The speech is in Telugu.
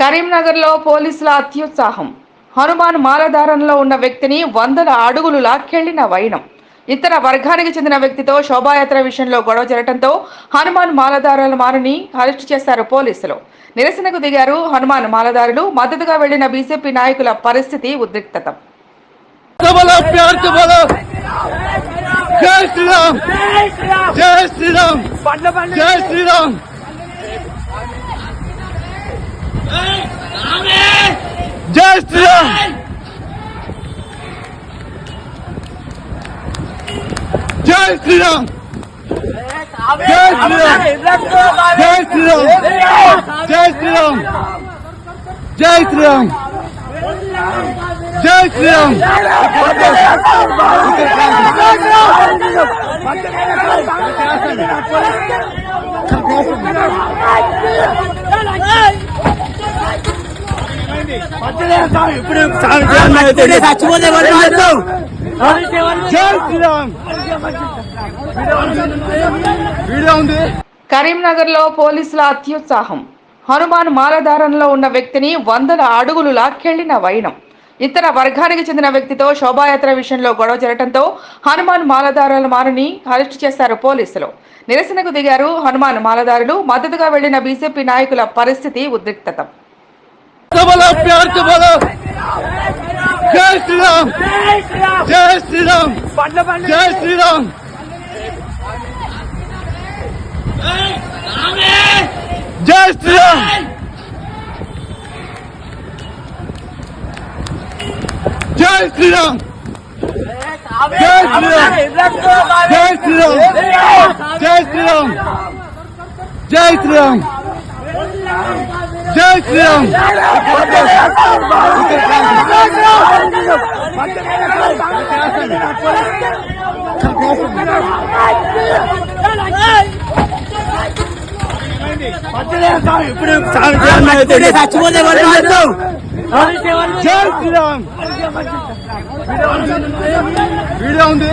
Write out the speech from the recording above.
కరీంనగర్లో పోలీసుల అత్యుత్సాహం. హనుమాన్ మాలధారణలో ఉన్న వ్యక్తిని వందల అడుగులు లాక్కెళ్లిన వైనం. ఇతర వర్గానికి చెందిన వ్యక్తితో శోభాయాత్ర విషయంలో గొడవ జరగడంతో హనుమాన్ మాలధారుల మారిని అరెస్టు చేశారు పోలీసులు. నిరసనకు దిగారు హనుమాన్ మాలధారులు. మద్దతుగా వెళ్లిన బీజేపీ నాయకుల పరిస్థితి ఉద్రిక్తత. జై శ్రీరామ్, జై శ్రీరామ్, జై శ్రీరామ్, జై శ్రీరామ్, జై శ్రీరామ్, జై శ్రీరామ్, జై శ్రీరామ్, జై శ్రీరామ్, జై శ్రీరామ్, జై శ్రీరామ్. కరీంనగర్లో పోలీసుల అత్యుత్సాహం. హనుమాన్ మాలధారణలో ఉన్న వ్యక్తిని వందల అడుగులు లాక్కెళ్లిన వైనం. ఇతర వర్గానికి చెందిన వ్యక్తితో శోభాయాత్ర విషయంలో గొడవ జరగడంతో హనుమాన్ మాలధారుల మారిని అరెస్టు చేశారు పోలీసులు. నిరసనకు దిగారు హనుమాన్ మాలధారులు. మద్దతుగా వెళ్లిన బీజేపీ నాయకుల పరిస్థితి ఉద్రిక్తత. జై శ్రీరామ్, జై శ్రీరామ్, జై శ్రీరామ్, జై శ్రీరామ్, జై శ్రీరామ్, జై శ్రీరామ్, జై శ్రీరామ్, జై శ్రీరామ్, జై శ్రీరామ్, జై శ్రీరామ్. జై శ్రీరామ్. వీడియో ఉంది.